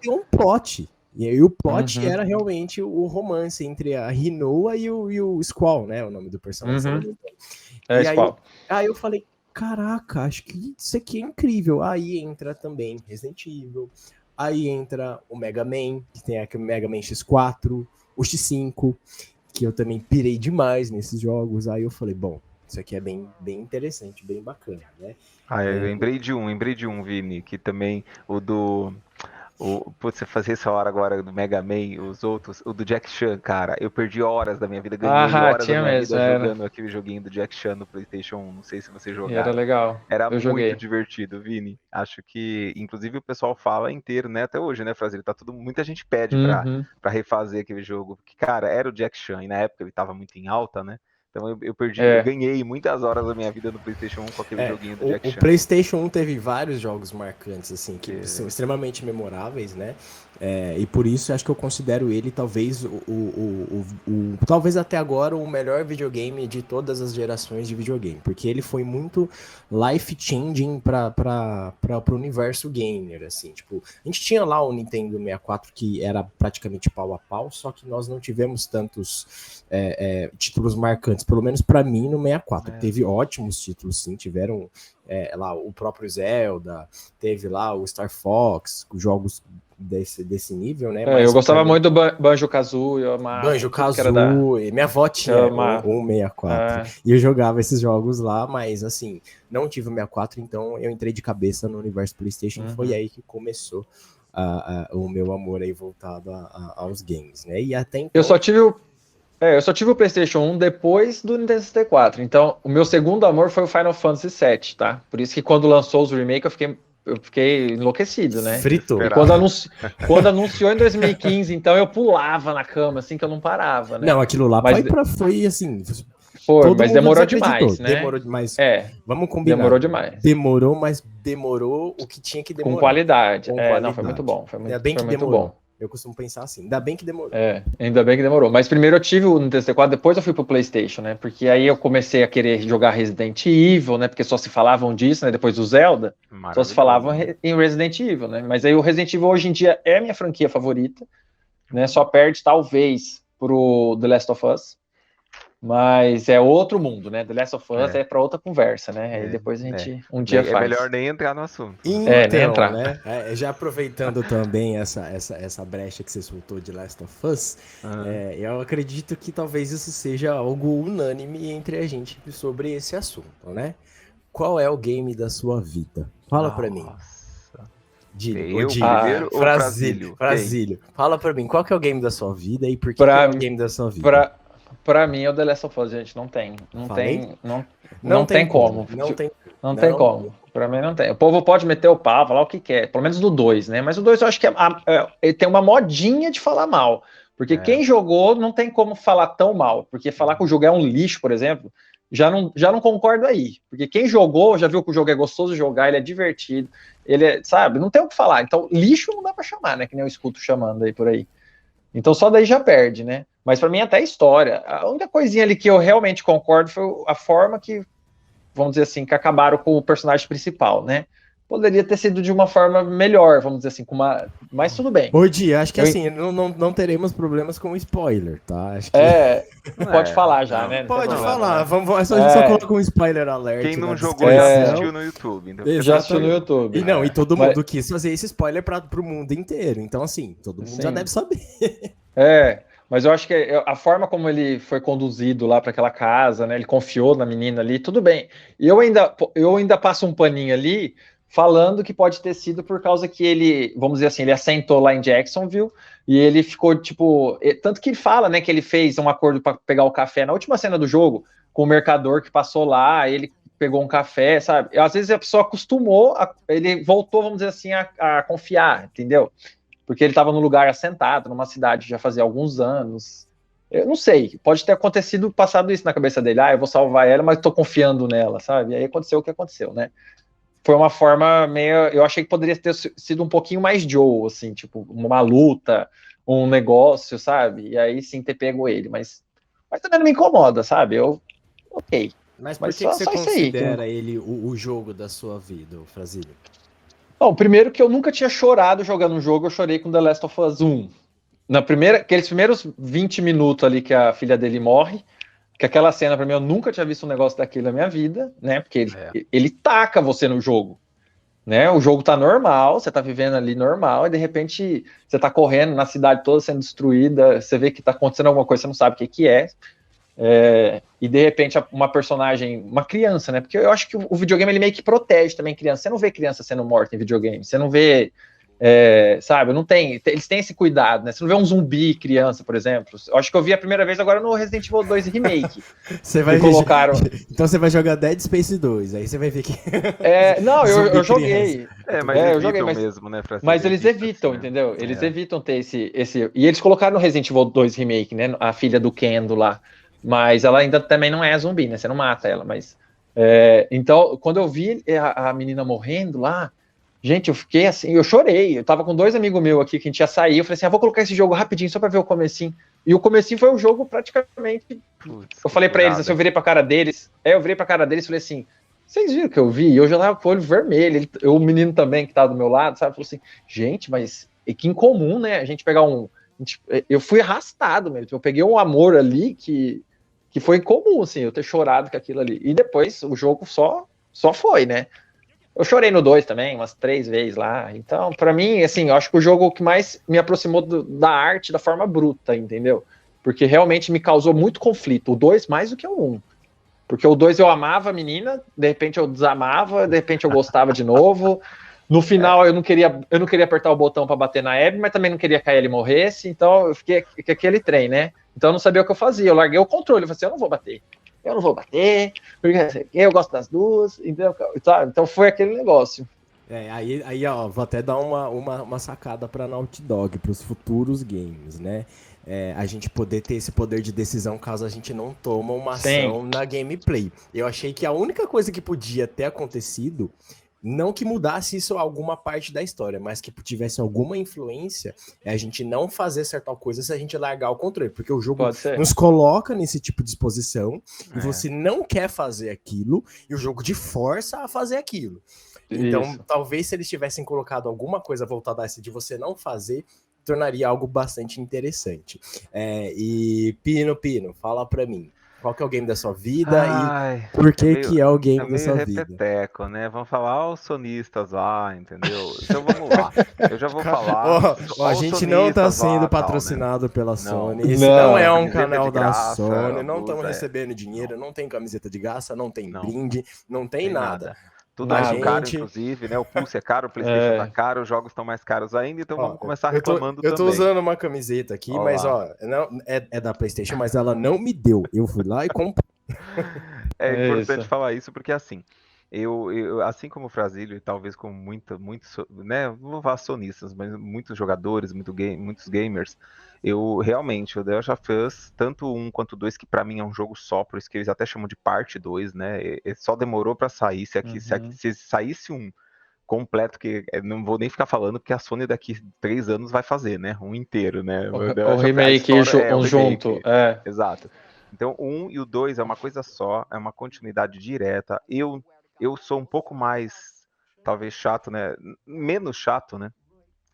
um plot. E aí o plot era realmente o romance entre a Rinoa e o Squall, né? O nome do personagem. Aí eu falei, caraca, acho que isso aqui é incrível. Aí entra também Resident Evil, aí entra o Mega Man, que tem aqui o Mega Man X4, o X5, que eu também pirei demais nesses jogos. Aí eu falei, bom, isso aqui é bem interessante, bem bacana, né? Eu lembrei de um, Vini, que também você fazia essa hora agora do Mega Man, os outros, o do Jack Chan, cara, eu perdi horas da minha vida, ganhei horas da minha vida jogando aquele joguinho do Jack Chan no PlayStation 1, não sei se você jogava. Era legal. Era muito divertido, Vini. Acho que, inclusive, o pessoal fala inteiro, né, até hoje, né, Frazil? Muita gente pede pra refazer aquele jogo, porque, cara, era o Jack Chan, e na época ele tava muito em alta, né? Então eu ganhei muitas horas da minha vida no PlayStation 1 com aquele joguinho do Jack Chan. O PlayStation 1 teve vários jogos marcantes, assim, que são extremamente memoráveis, né? E por isso acho que eu considero ele talvez talvez até agora o melhor videogame de todas as gerações de videogame, porque ele foi muito life-changing para o universo gamer, assim, tipo, a gente tinha lá o Nintendo 64 que era praticamente pau a pau, só que nós não tivemos tantos títulos marcantes, pelo menos para mim no 64, teve ótimos títulos, sim, tiveram lá o próprio Zelda, teve lá o Star Fox, jogos desse nível, né? Eu gostava muito do Banjo-Kazooie, Banjo-Kazooie, minha avó tinha um 64, e eu jogava esses jogos lá, mas assim, não tive o 64, então eu entrei de cabeça no universo PlayStation, foi aí que começou o meu amor aí voltado aos games, né? E até então... Eu só tive o PlayStation 1 depois do Nintendo 64, então o meu segundo amor foi o Final Fantasy VII, tá? Por isso que quando lançou os remakes eu fiquei enlouquecido, né? Frito. E quando anunciou em 2015, então eu pulava na cama, assim, que eu não parava, né? Não, aquilo lá foi assim... mas demorou demais, né? Demorou demais. Vamos combinar. Demorou demais. Demorou, mas demorou o que tinha que demorar. Com qualidade. Não, foi muito bom. Foi muito bom. Eu costumo pensar assim, ainda bem que demorou. Ainda bem que demorou. Mas primeiro eu tive o Nintendo 64, depois eu fui pro PlayStation, né? Porque aí eu comecei a querer jogar Resident Evil, né? Porque só se falavam disso, né? Depois do Zelda, só se falavam em Resident Evil, né? Mas aí o Resident Evil hoje em dia é a minha franquia favorita, né? Só perde, talvez, pro The Last of Us. Mas é outro mundo, né? The Last of Us é para outra conversa, né? Aí depois a gente um dia faz. É melhor nem entrar no assunto. Então, nem entrar. Né? Já aproveitando também essa brecha que você soltou de Last of Us, eu acredito que talvez isso seja algo unânime entre a gente sobre esse assunto, né? Qual é o game da sua vida? Fala pra mim. Frazílio. Fala pra mim, qual que é o game da sua vida e por que é o game da sua vida? Pra mim é o The Last of Us, gente, não tem como. Não tem como. Pra mim não tem. O povo pode meter o pau, falar o que quer, pelo menos do 2, né? Mas o 2 eu acho que ele tem uma modinha de falar mal. Porque quem jogou não tem como falar tão mal. Porque falar que o jogo é um lixo, por exemplo, já não concordo aí. Porque quem jogou já viu que o jogo é gostoso de jogar, ele é divertido, sabe, não tem o que falar. Então, lixo não dá pra chamar, né? Que nem eu escuto chamando aí por aí. Então só daí já perde, né? Mas para mim até a história. A única coisinha ali que eu realmente concordo foi a forma que, vamos dizer assim, que acabaram com o personagem principal, né? Poderia ter sido de uma forma melhor, vamos dizer assim, mas tudo bem. Ô, Di, acho que assim, não teremos problemas com spoiler, tá? Acho que... pode falar já, né? Pode falar, a gente só coloca um spoiler alert. Quem não jogou já assistiu no YouTube. Então. Já assistiu no YouTube. E todo mundo quis fazer esse spoiler pro mundo inteiro, então assim, todo mundo já deve saber. Mas eu acho que a forma como ele foi conduzido lá para aquela casa, né? Ele confiou na menina ali, tudo bem. E eu ainda passo um paninho ali, falando que pode ter sido por causa que ele, vamos dizer assim, ele assentou lá em Jacksonville e ele ficou, tipo, tanto que ele fala, né, que ele fez um acordo para pegar o café na última cena do jogo com o mercador que passou lá, ele pegou um café, sabe? Às vezes a pessoa acostumou, ele voltou, vamos dizer assim, a confiar, entendeu? Porque ele estava num lugar assentado, numa cidade já fazia alguns anos. Eu não sei, pode ter acontecido, passado isso na cabeça dele, eu vou salvar ela, mas tô confiando nela, sabe? E aí aconteceu o que aconteceu, né? Foi uma forma meio. Eu achei que poderia ter sido um pouquinho mais Joe, assim, tipo, uma luta, um negócio, sabe? E aí sim ter pego ele, mas também não me incomoda, sabe? Ok. Mas por Mas que, que você só isso aí. considera ele o jogo da sua vida, o Frazilho? Bom, primeiro que eu nunca tinha chorado jogando um jogo, eu chorei com The Last of Us 1. Aqueles primeiros 20 minutos ali que a filha dele morre, que aquela cena pra mim, eu nunca tinha visto um negócio daquele na minha vida, né? Porque ele taca você no jogo, né? O jogo tá normal, você tá vivendo ali normal, e de repente você tá correndo na cidade toda sendo destruída, você vê que tá acontecendo alguma coisa, você não sabe o que que é. E de repente uma personagem, uma criança, né? Porque eu acho que o videogame ele meio que protege também criança. Você não vê criança sendo morta em videogame, você não vê, sabe? Não tem, eles têm esse cuidado, né? Você não vê um zumbi criança, por exemplo. Eu acho que eu vi a primeira vez agora no Resident Evil 2 Remake. Você vai colocaram. Então você vai jogar Dead Space 2, aí você vai ver que. Não, eu joguei. Mas eu joguei, mesmo, né, mas eles evitam, assim, entendeu? Eles evitam ter esse. E eles colocaram no Resident Evil 2 Remake, né? A filha do Kendo lá. Mas ela ainda também não é zumbi, né? Você não mata ela, mas. Então, quando eu vi a menina morrendo lá, gente, eu fiquei assim, eu chorei. Eu tava com 2 amigos meus aqui que a gente ia sair. Eu falei assim: vou colocar esse jogo rapidinho só pra ver o comecinho. E o comecinho foi o jogo praticamente. Eu falei pra eles, assim, eu virei pra cara deles. Eu virei pra cara deles e falei assim: vocês viram o que eu vi? E eu já tava com o olho vermelho. O menino também que tava do meu lado, sabe? Falou assim: gente, mas que incomum, né? A gente pegar um. Eu fui arrastado mesmo. Eu peguei um amor ali que foi incomum, assim, eu ter chorado com aquilo ali. E depois o jogo só foi, né? Eu chorei no 2 também, umas 3 vezes lá. Então, pra mim, assim, eu acho que o jogo que mais me aproximou da arte da forma bruta, entendeu? Porque realmente me causou muito conflito. O 2 mais do que o 1. Porque o 2 eu amava a menina, de repente eu desamava, de repente eu gostava de novo. No final eu não queria apertar o botão para bater na Abby, mas também não queria que a Ellie morresse, então eu fiquei com aquele trem, né? Então eu não sabia o que eu fazia. Eu larguei o controle, eu falei assim, eu não vou bater, porque eu gosto das duas, entendeu? Então foi aquele negócio. Aí, ó, vou até dar uma sacada pra Naughty Dog, pros futuros games, né? A gente poder ter esse poder de decisão caso a gente não toma uma ação na gameplay. Eu achei que a única coisa que podia ter acontecido, não que mudasse isso alguma parte da história, mas que tivesse alguma influência, é a gente não fazer certa coisa se a gente largar o controle, porque o jogo nos coloca nesse tipo de exposição e você não quer fazer aquilo e o jogo te força a fazer aquilo. Então, talvez se eles tivessem colocado alguma coisa voltada a essa de você não fazer, tornaria algo bastante interessante. E Pino, fala pra mim, qual que é o game da sua vida e por que é o game da sua vida? Repeteco, né? Vamos falar os sonistas lá, entendeu? Então vamos lá. Eu já vou falar. A gente não tá sendo patrocinado pela Sony. Esse Não. não é um canal da Sony. Não estamos recebendo dinheiro, não tem camiseta de graça, não tem brinde, não tem nada. Tudo muito caro, inclusive, né? O Pulse é caro, o PlayStation tá caro, os jogos estão mais caros ainda, então vamos começar reclamando também. Eu tô usando uma camiseta aqui, mas não, é da PlayStation, mas ela não me deu. Eu fui lá e comprei. É importante falar isso porque, assim, eu assim como o Frazilho e talvez como muitos, né, não vou falar sonistas, mas muitos jogadores, muitos gamers, eu realmente, o The Last of Us, tanto um quanto o 2, que pra mim é um jogo só, por isso que eles até chamam de parte 2, né, só demorou pra sair, se saísse um completo, que não vou nem ficar falando, porque a Sony daqui 3 anos vai fazer, né, um inteiro, né. O remake junto, Exato. Então, o 1 e o 2 é uma coisa só, é uma continuidade direta. Eu sou um pouco mais, talvez, chato, né? Menos chato, né?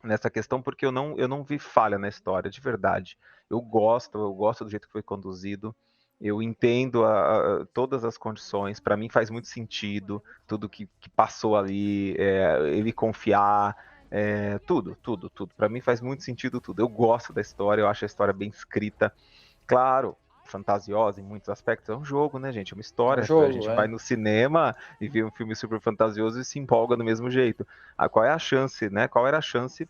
Nessa questão, porque eu não vi falha na história, de verdade. Eu gosto do jeito que foi conduzido. Eu entendo todas as condições. Para mim faz muito sentido tudo que passou ali, ele confiar, tudo. Para mim faz muito sentido tudo. Eu gosto da história, eu acho a história bem escrita. Claro, fantasiosa em muitos aspectos, é um jogo, né, gente? É uma história. É um jogo, a gente vai no cinema e vê um filme super fantasioso e se empolga do mesmo jeito. Qual é a chance, né? Qual era a chance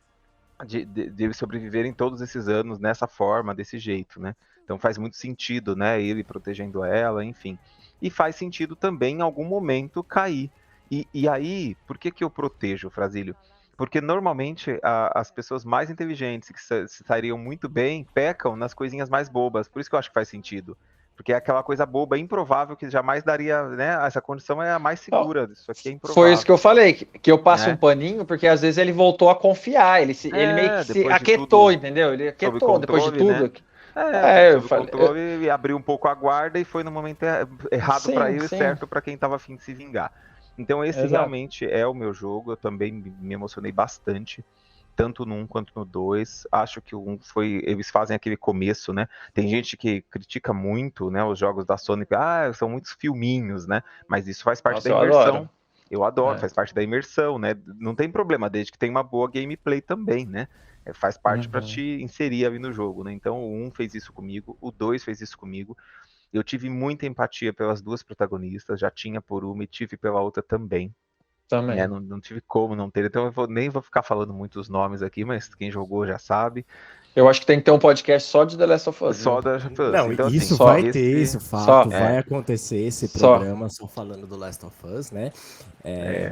de ele sobreviver em todos esses anos nessa forma, desse jeito, né? Então faz muito sentido, né? Ele protegendo ela, enfim. E faz sentido também em algum momento cair. E aí, por que eu protejo, Frazílio? Porque normalmente as pessoas mais inteligentes, que se sairiam muito bem, pecam nas coisinhas mais bobas. Por isso que eu acho que faz sentido. Porque é aquela coisa boba, improvável, que jamais daria, né? Essa condição é a mais segura. Isso aqui é improvável. Foi isso que eu falei, que eu passo um paninho, porque às vezes ele voltou a confiar, ele meio que se aquietou, entendeu? Ele aquietou depois de tudo. Né? Sob controle, e abriu um pouco a guarda e foi no momento errado para ele, certo para quem estava afim de se vingar. Então esse realmente é o meu jogo, eu também me emocionei bastante, tanto no 1 quanto no 2, acho que o 1 eles fazem aquele começo, né, tem gente que critica muito, né, os jogos da Sony, são muitos filminhos, né, mas isso faz parte da imersão. Eu adoro, faz parte da imersão, né, não tem problema, desde que tem uma boa gameplay também, né, faz parte para te inserir ali no jogo, né, então o 1 fez isso comigo, o 2 fez isso comigo. Eu tive muita empatia pelas duas protagonistas, já tinha por uma e tive pela outra também. Não tive como não ter, então eu nem vou ficar falando muitos nomes aqui, mas quem jogou já sabe. Eu acho que tem que ter um podcast só de The Last of Us. Só da Last of Us. Não, então, isso assim, vai ter, isso fato, vai acontecer esse programa só falando do Last of Us, né?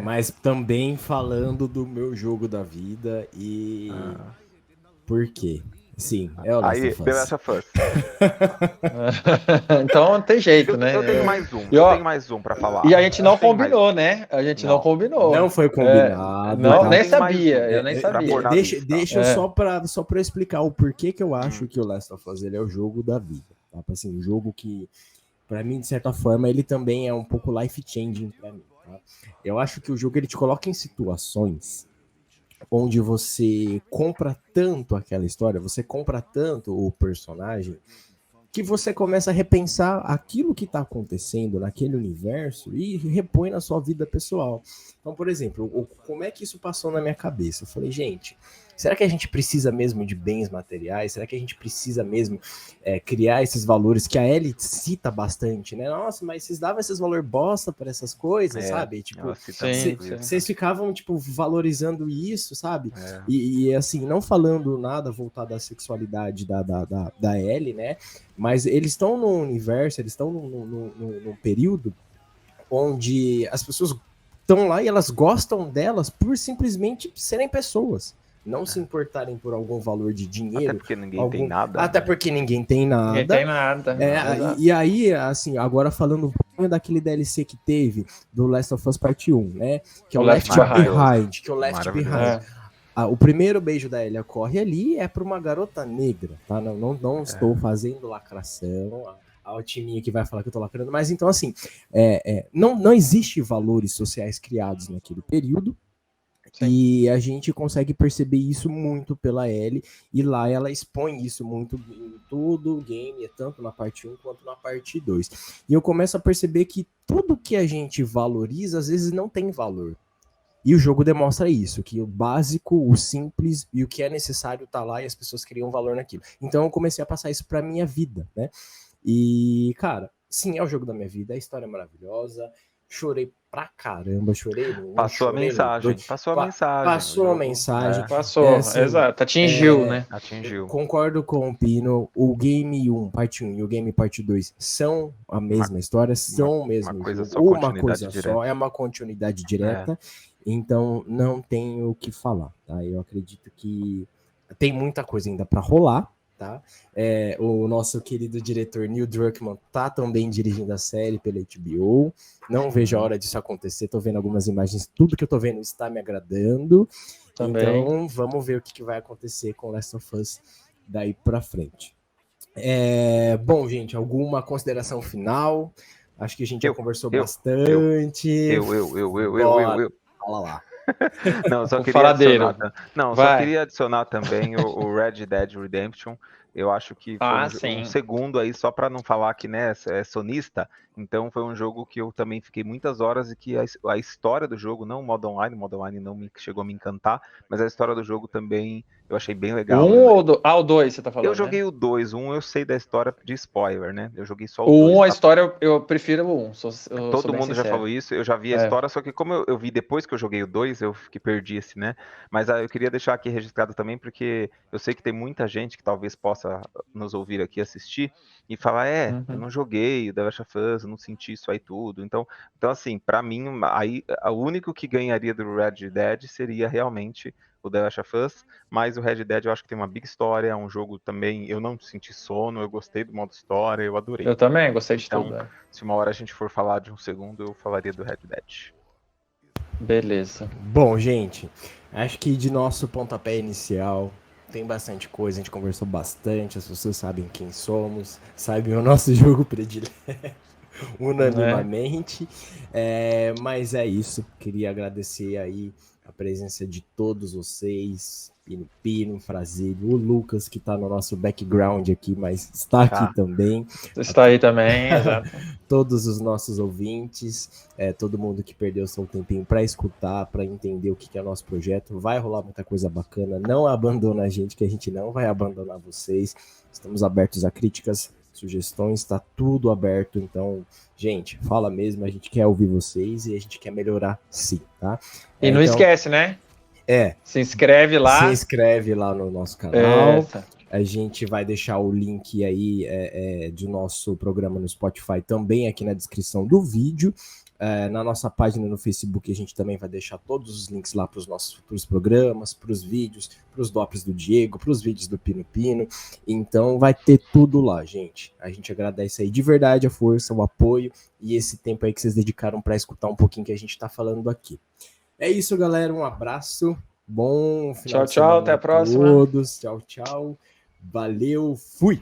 Mas também falando do meu jogo da vida e por quê? Sim, é o Last of Us. The Last of Us. Então não tem jeito, né? Eu tenho mais um, eu tenho mais um pra falar. E a gente não combinou, né? A gente não combinou. Não foi combinado. Não, nem sabia, eu nem sabia. Deixa eu só pra eu explicar o porquê que eu acho que o Last of Us ele é o jogo da vida. Tá? Assim, um jogo que, pra mim, de certa forma, ele também é um pouco life-changing pra mim. Tá? Eu acho que o jogo ele te coloca em situações onde você compra tanto aquela história, você compra tanto o personagem, que você começa a repensar aquilo que está acontecendo naquele universo e repõe na sua vida pessoal. Então, por exemplo, como é que isso passou na minha cabeça? Eu falei, gente, será que a gente precisa mesmo de bens materiais? Será que a gente precisa mesmo criar esses valores que a Ellie cita bastante, né? Nossa, mas vocês davam esses valores bosta para essas coisas, sabe? Tipo, vocês ficavam, tipo, valorizando isso, sabe? E assim, não falando nada voltado à sexualidade da Ellie, né? Mas eles estão num universo, eles estão num período onde as pessoas estão lá e elas gostam delas por simplesmente serem pessoas. Não se importarem por algum valor de dinheiro. Até porque ninguém tem nada. Até porque ninguém tem nada. Ninguém tem nada. E aí, assim, agora falando um pouquinho daquele DLC que teve do Last of Us Part 1, né? Que é o Left Behind. Que é o Left Behind. O primeiro beijo da Ellie corre ali é para uma garota negra, tá? Não estou fazendo lacração. O timinho que vai falar que eu tô lacrando. Mas então, assim, não existe valores sociais criados naquele período. Sim. E a gente consegue perceber isso muito pela Ellie, e lá ela expõe isso muito em todo o game, tanto na parte 1 quanto na parte 2. E eu começo a perceber que tudo que a gente valoriza, às vezes não tem valor. E o jogo demonstra isso, que o básico, o simples e o que é necessário tá lá e as pessoas criam valor naquilo. Então eu comecei a passar isso pra minha vida, né? E, cara, sim, é o jogo da minha vida, a história é maravilhosa. Chorei pra caramba, chorei. Passou a mensagem. Passou a mensagem. Exato. Atingiu, né? Atingiu. Concordo com o Pino. O Game 1, parte 1 e o Game parte 2 são a mesma história, são o mesmo uma coisa jogo. Só, uma coisa só, é uma continuidade direta. Então, não tenho o que falar, tá? Eu acredito que tem muita coisa ainda pra rolar. Tá? O nosso querido diretor Neil Druckmann tá também dirigindo a série pela HBO. Não vejo a hora disso acontecer. Tô vendo algumas imagens, tudo que eu tô vendo está me agradando. Também. Então vamos ver o que vai acontecer com Last of Us daí pra frente. Bom, gente, alguma consideração final? Acho que a gente já conversou bastante. Eu. Fala lá. Não, só queria adicionar também o Red Dead Redemption. eu acho que foi sim. um segundo aí, só para não falar que, né, é sonista, então foi um jogo que eu também fiquei muitas horas e que a história do jogo, não o modo online não chegou a me encantar, mas a história do jogo também eu achei bem O legal. 1 ou o 2 você tá falando, Eu joguei né? o 2, eu sei da história de spoiler, né? Eu joguei só o O 2. 1, a história, eu prefiro o 1, eu sou Todo bem mundo já sincero. falou isso, eu já vi a história, só que como eu vi depois que eu joguei o 2, eu que perdi esse, né? Mas eu queria deixar aqui registrado também, porque eu sei que tem muita gente que talvez possa nos ouvir aqui assistir e falar, eu não joguei o The Last of Us, eu não senti isso aí tudo. Então assim, pra mim, aí o único que ganharia do Red Dead seria realmente o The Last of Us, mas o Red Dead eu acho que tem uma big história, é um jogo também, eu não senti sono, eu gostei do modo história, eu adorei. Eu também gostei de Então, tudo. se uma hora a gente for falar de um segundo, eu falaria do Red Dead. Beleza. Bom, gente, acho que de nosso pontapé inicial tem bastante coisa, a gente conversou bastante, as pessoas sabem quem somos, sabem o nosso jogo predileto, unanimamente. Mas é isso, queria agradecer aí a presença de todos vocês, Pino, Frazilho, o Lucas, que está no nosso background aqui, mas está aqui também. Está aí também, exato. Todos os nossos ouvintes, todo mundo que perdeu seu tempinho para escutar, para entender o que é o nosso projeto. Vai rolar muita coisa bacana, não abandona a gente, que a gente não vai abandonar vocês. Estamos abertos a críticas, sugestões, está tudo aberto. Então, gente, fala mesmo, a gente quer ouvir vocês e a gente quer melhorar sim, tá? E não esquece, né? Se inscreve lá. Se inscreve lá no nosso canal. A gente vai deixar o link aí do nosso programa no Spotify também aqui na descrição do vídeo. Na nossa página no Facebook a gente também vai deixar todos os links lá para os nossos futuros programas, para os vídeos, para os drops do Diego, para os vídeos do Pino Pino. Então vai ter tudo lá, gente. A gente agradece aí de verdade a força, o apoio e esse tempo aí que vocês dedicaram para escutar um pouquinho que a gente está falando aqui. É isso, galera. Um abraço. Bom final de semana. Tchau, até a próxima. Todos. Tchau. Valeu. Fui.